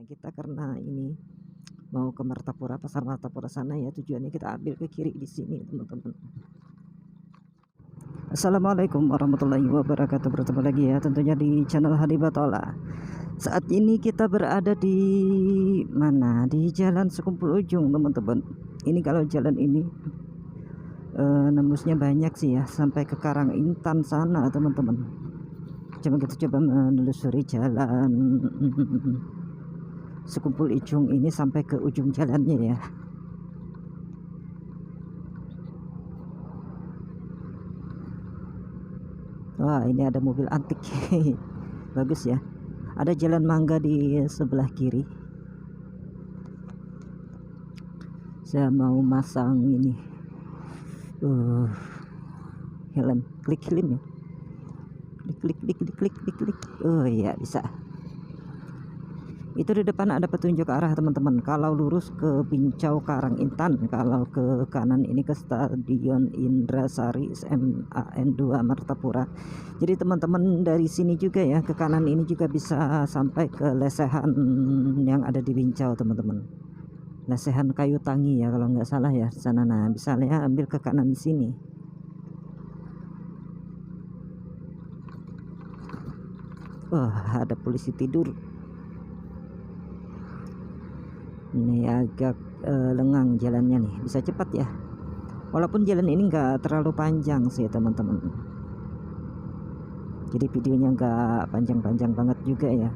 kita karena ini mau ke Martapura, pasar Martapura sana ya, tujuannya kita ambil ke kiri di sini teman-teman. Assalamualaikum warahmatullahi wabarakatuh. Bertemu lagi ya tentunya di channel Hadi Batola. Saat ini kita berada di mana? Di Jalan Sekumpul Ujung teman-teman. Ini kalau jalan ini nembusnya banyak sih ya, sampai ke Karang Intan sana teman-teman. Coba kita coba menelusuri jalan Sekumpul Ujung ini sampai ke ujung jalannya ya. Wah, ini ada mobil antik. Bagus ya. Ada jalan mangga di sebelah kiri. Saya mau masang ini helm, klik helm ya. Klik. Oh iya, bisa. Itu di depan ada petunjuk arah teman-teman. Kalau lurus ke Bincau Karang Intan, kalau ke kanan ini ke Stadion Indrasari SMAN 2 Martapura. Jadi teman-teman dari sini juga ya, ke kanan ini juga bisa sampai ke lesehan yang ada di Bincau teman-teman. Lesehan Kayu Tangi ya kalau nggak salah ya sana. Nah, bisa ya ambil ke kanan di sini. Wah, ada polisi tidur. Ini agak lengang jalannya nih, bisa cepat ya. Walaupun jalan ini enggak terlalu panjang sih teman-teman. Jadi videonya enggak panjang-panjang banget juga ya.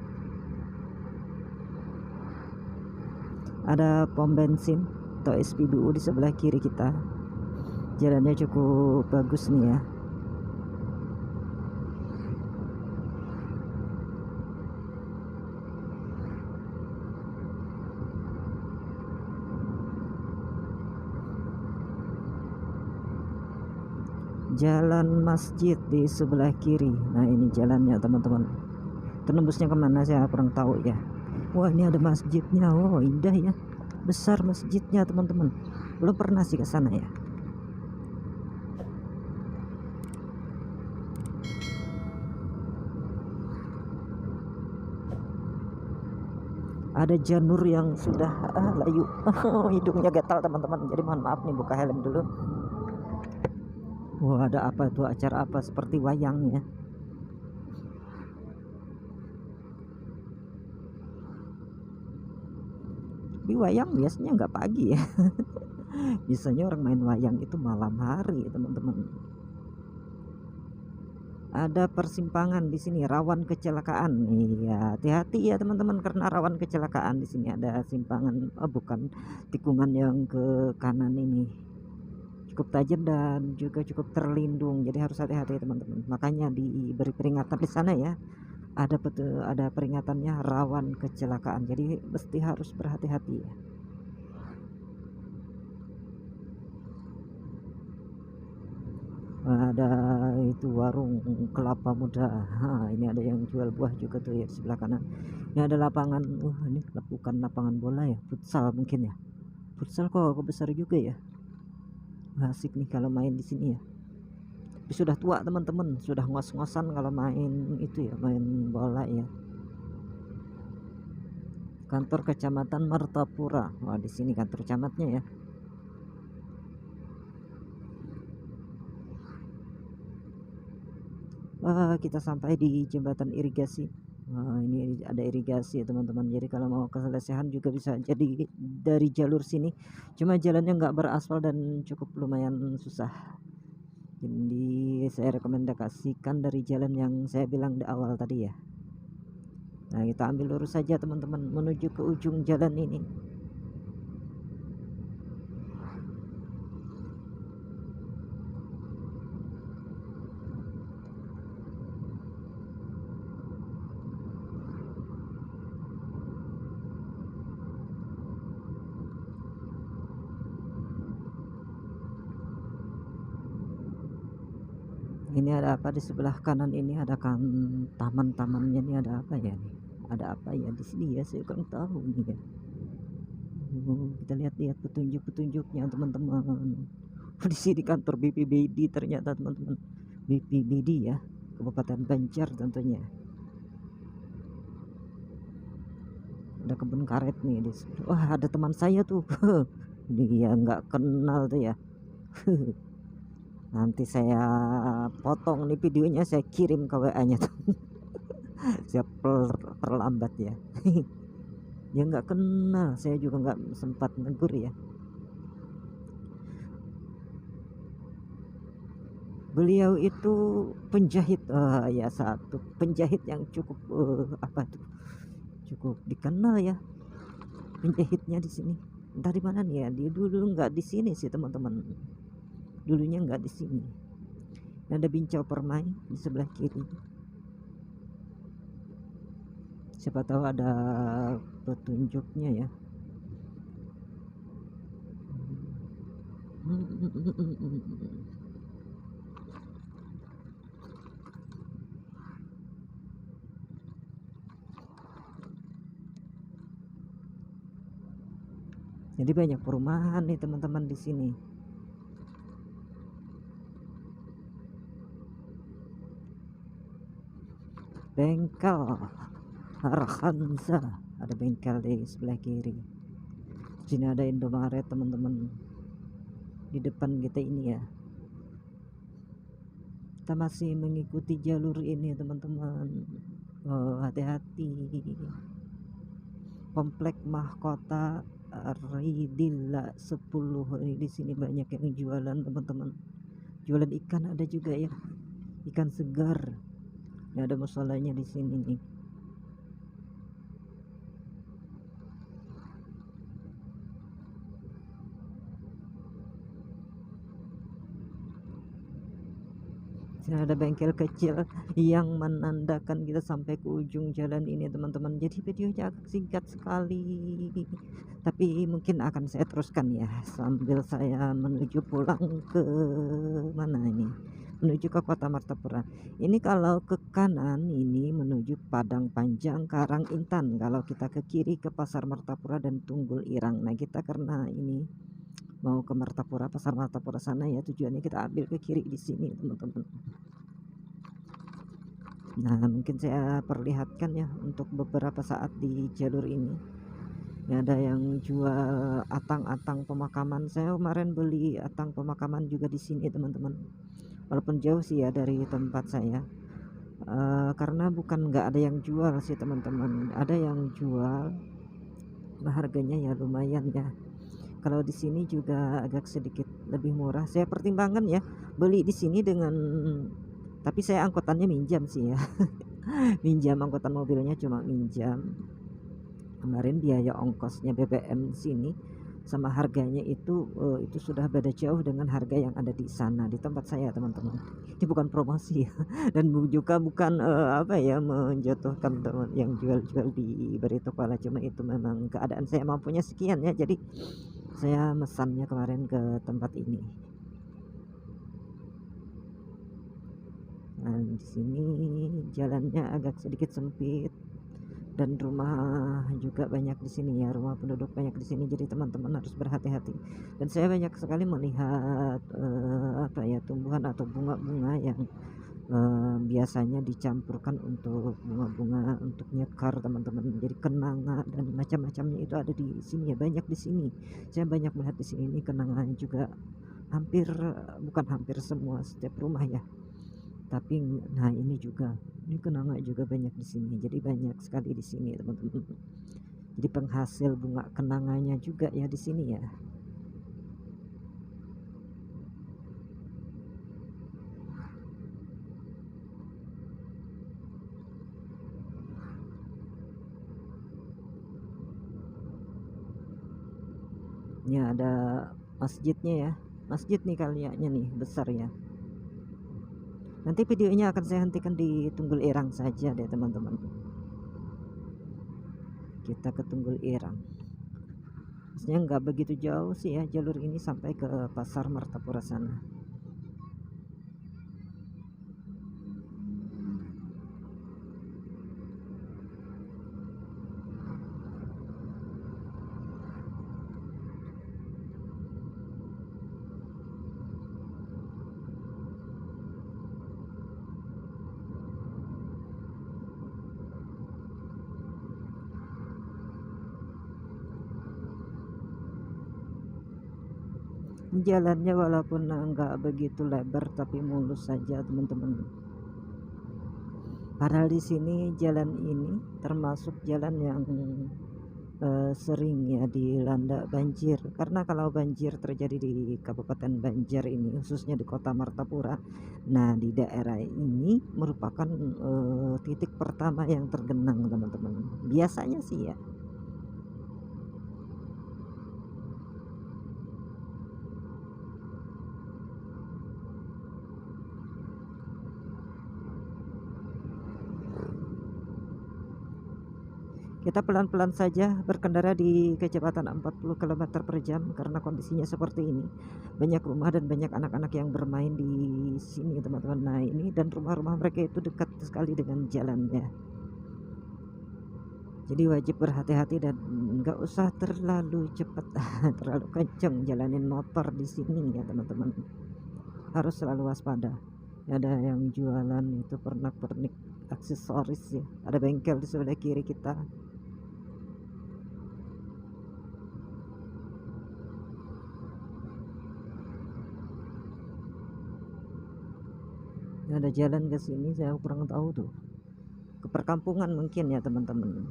Ada pom bensin atau SPBU di sebelah kiri kita. Jalannya cukup bagus nih ya. Jalan masjid di sebelah kiri. Nah, ini jalannya teman-teman. Penembusnya kemana saya kurang tahu ya. Wah, ini ada masjidnya. Oh, indah ya, besar masjidnya teman-teman. Belum pernah sih ke sana ya. Ada janur yang sudah layu. Hidungnya gatal teman-teman, jadi mohon maaf nih, buka helm dulu. Wah, ada apa tuh, acara apa, seperti wayang ya. Di wayang biasanya nggak pagi ya. Biasanya orang main wayang itu malam hari teman-teman. Ada persimpangan di sini, rawan kecelakaan. Iya, hati-hati ya teman-teman, karena rawan kecelakaan di sini. Ada simpangan, bukan, tikungan yang ke kanan ini cukup tajam dan juga cukup terlindung, jadi harus hati-hati teman-teman. Makanya diberi peringatan di sana ya, ada peringatannya rawan kecelakaan, jadi mesti harus berhati-hati ya. Ada itu warung kelapa muda. Ini ada yang jual buah juga tuh ya di sebelah kanan. Ini ada lapangan. Ini bukan lapangan bola ya, futsal mungkin ya. Futsal kok besar juga ya. Asik nih kalau main di sini ya. Tapi sudah tua teman-teman, sudah ngos-ngosan kalau main itu ya, main bola ya. Kantor Kecamatan Martapura. Wah, di sini kantor camatnya ya. Kita sampai di jembatan irigasi. Ini ada irigasi ya teman-teman, jadi kalau mau ke Lesehan juga bisa jadi dari jalur sini, cuma jalannya nggak beraspal dan cukup lumayan susah. Jadi saya rekomendasikan dari jalan yang saya bilang di awal tadi ya. Nah, kita ambil lurus saja teman-teman menuju ke ujung jalan ini. Ini ada apa di sebelah kanan ini, ada kan taman-tamannya nih, ada apa ya nih? Ada apa ya di sini ya, saya kurang tahu nih ya. Kita lihat-lihat petunjuk-petunjuknya teman-teman. Di sini kantor BPBD ternyata teman-teman. BPBD ya, Kabupaten Banjar tentunya. Ada kebun karet nih di wah ada teman saya tuh. Dia nggak kenal tuh ya. Nanti saya potong nih videonya, saya kirim ke WA-nya tuh. Saya perlambat ya. Dia nggak kenal, saya juga nggak sempat negur ya. Beliau itu penjahit, ya satu penjahit yang cukup apa tuh, cukup dikenal ya penjahitnya di sini. Dari mana nih ya? Dia dulu nggak di sini sih teman-teman. Dulunya nggak di sini. Ada Bincau Permai di sebelah kiri. Siapa tahu ada petunjuknya ya. Jadi banyak perumahan nih teman-teman di sini. Bengkel Arhanza, ada bengkel di sebelah kiri. Sini ada Indomaret teman-teman. Di depan kita ini ya. Kita masih mengikuti jalur ini teman-teman. Oh, hati-hati. Komplek Mahkota Ridilla 10. Di sini banyak yang jualan teman-teman. Jualan ikan ada juga ya. Ikan segar. Ini ada musolanya di sini nih. Sini ada bengkel kecil yang menandakan kita sampai ke ujung jalan ini teman-teman. Jadi videonya agak singkat sekali, tapi mungkin akan saya teruskan ya sambil saya menuju pulang ke mana ini, menuju ke Kota Martapura. Ini kalau ke kanan ini menuju Padang Panjang Karang Intan, kalau kita ke kiri ke Pasar Martapura dan Tunggul Irang. Nah kita karena ini mau ke Martapura, Pasar Martapura sana ya, tujuannya kita ambil ke kiri di sini teman-teman. Nah mungkin saya perlihatkan ya untuk beberapa saat di jalur ini. Ya, ada yang jual atang-atang pemakaman. Saya kemarin beli atang pemakaman juga di sini teman-teman, walaupun jauh sih ya dari tempat saya. Karena bukan nggak ada yang jual sih teman-teman, ada yang jual, harganya ya lumayan ya. Kalau di sini juga agak sedikit lebih murah. Saya pertimbangkan ya beli di sini dengan, tapi saya angkutannya minjam sih ya. Minjam angkutan mobilnya, cuma minjam. Kemarin biaya ongkosnya BBM sini sama harganya itu sudah beda jauh dengan harga yang ada di sana di tempat saya teman-teman. Ini bukan promosi ya. Dan juga bukan apa ya, menjatuhkan teman yang jual-jual di Barito Kuala, cuma itu memang keadaan saya mampunya sekian ya, jadi saya mesannya kemarin ke tempat ini. Nah di sini jalannya agak sedikit sempit dan rumah juga banyak di sini ya, rumah penduduk banyak di sini, jadi teman-teman harus berhati-hati. Dan saya banyak sekali melihat apa ya, tumbuhan atau bunga-bunga yang biasanya dicampurkan untuk bunga-bunga untuk nyekar teman-teman, jadi kenanga dan macam-macamnya itu ada di sini ya, banyak di sini. Saya banyak melihat di sini. Ini kenanganya juga hampir, bukan hampir semua, setiap rumah ya, tapi nah ini juga, ini kenanga juga banyak di sini, jadi banyak sekali di sini teman-teman. Jadi penghasil bunga kenanganya juga ya di sini ya. Ini ada masjidnya ya, masjid nih kayaknya nih besar ya. Nanti videonya akan saya hentikan di Tunggul Irang saja deh teman-teman. Kita ke Tunggul Irang. Maksudnya nggak begitu jauh sih ya jalur ini sampai ke Pasar Martapura sana. Jalannya walaupun enggak begitu lebar tapi mulus saja teman-teman. Padahal di sini jalan ini termasuk jalan yang sering ya dilanda banjir, karena kalau banjir terjadi di Kabupaten Banjar ini khususnya di Kota Martapura, nah di daerah ini merupakan titik pertama yang tergenang teman-teman, biasanya sih ya. Kita pelan-pelan saja berkendara di kecepatan 40 km per jam karena kondisinya seperti ini. Banyak rumah dan banyak anak-anak yang bermain di sini teman-teman. Nah ini, dan rumah-rumah mereka itu dekat sekali dengan jalannya. Jadi wajib berhati-hati dan nggak usah terlalu cepat, terlalu kenceng jalanin motor di sini ya teman-teman. Harus selalu waspada. Ada yang jualan itu pernak-pernik aksesoris ya. Ada bengkel di sebelah kiri kita. Ada jalan ke sini, saya kurang tahu tuh, ke perkampungan mungkin ya teman-teman.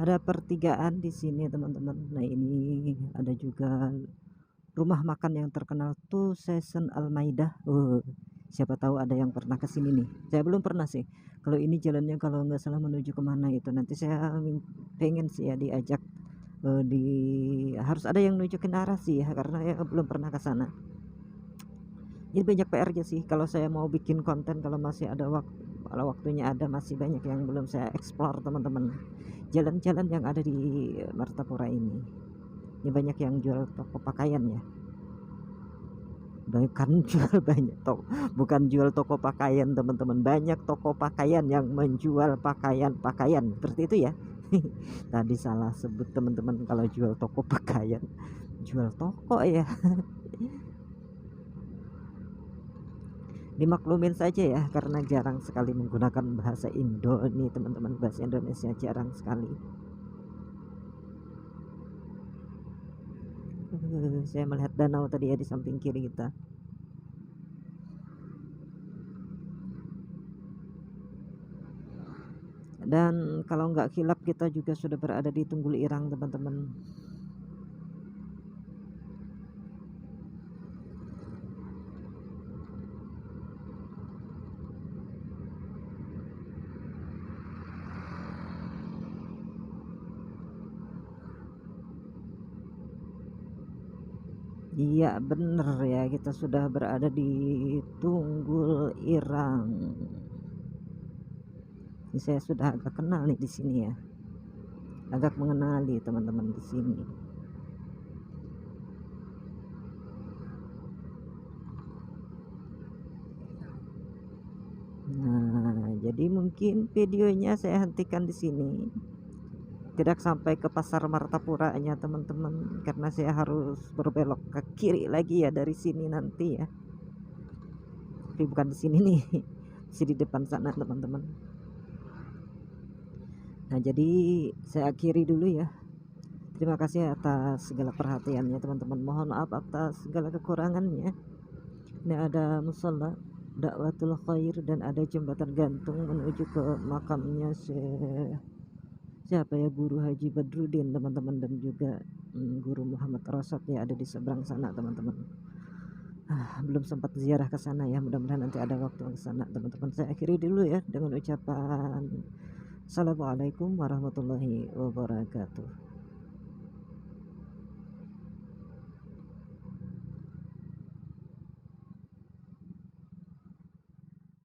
Ada pertigaan di sini teman-teman. Nah ini ada juga rumah makan yang terkenal tuh, Season Almaidah. Siapa tahu ada yang pernah ke sini nih. Saya belum pernah sih. Kalau ini jalannya kalau nggak salah menuju kemana itu, nanti saya pengen sih ya diajak, di harus ada yang nunjukin arah sih ya, karena ya belum pernah ke sana. Ini banyak PR aja sih kalau saya mau bikin konten, kalau masih ada waktu, kalau waktunya ada, masih banyak yang belum saya explore teman-teman. Jalan-jalan yang ada di Martapura ini. Ini banyak yang jual toko pakaian ya. Bukan jual banyak toko, bukan jual toko pakaian teman-teman. Banyak toko pakaian yang menjual pakaian-pakaian seperti itu ya. Tadi salah sebut teman-teman, kalau jual toko pakaian, jual toko ya. Dimaklumin saja ya, karena jarang sekali menggunakan bahasa Indo nih teman-teman, bahasa Indonesia jarang sekali. Saya melihat danau tadi ya di samping kiri kita. Dan kalau nggak kilap kita juga sudah berada di Tunggul Irang teman-teman. Iya bener ya, kita sudah berada di Tunggul Irang. Ini saya sudah agak kenal nih di sini ya, agak mengenali teman-teman di sini. Nah, jadi mungkin videonya saya hentikan di sini. Tidak sampai ke pasar Martapuranya teman-teman, karena saya harus berbelok ke kiri lagi ya dari sini nanti ya. Tapi bukan di sini nih, masih di depan sana teman-teman. Nah, jadi saya akhiri dulu ya. Terima kasih atas segala perhatiannya teman-teman. Mohon maaf atas segala kekurangannya. Ini ada musola Dakwatul Khair dan ada jembatan gantung menuju ke makamnya siapa ya, Guru Haji Badrudin teman-teman, dan juga Guru Muhammad Rasad ya, ada di seberang sana teman-teman. Belum sempat ziarah ke sana ya, mudah-mudahan nanti ada waktu ke sana teman-teman. Saya akhiri dulu ya dengan ucapan Assalamualaikum warahmatullahi wabarakatuh.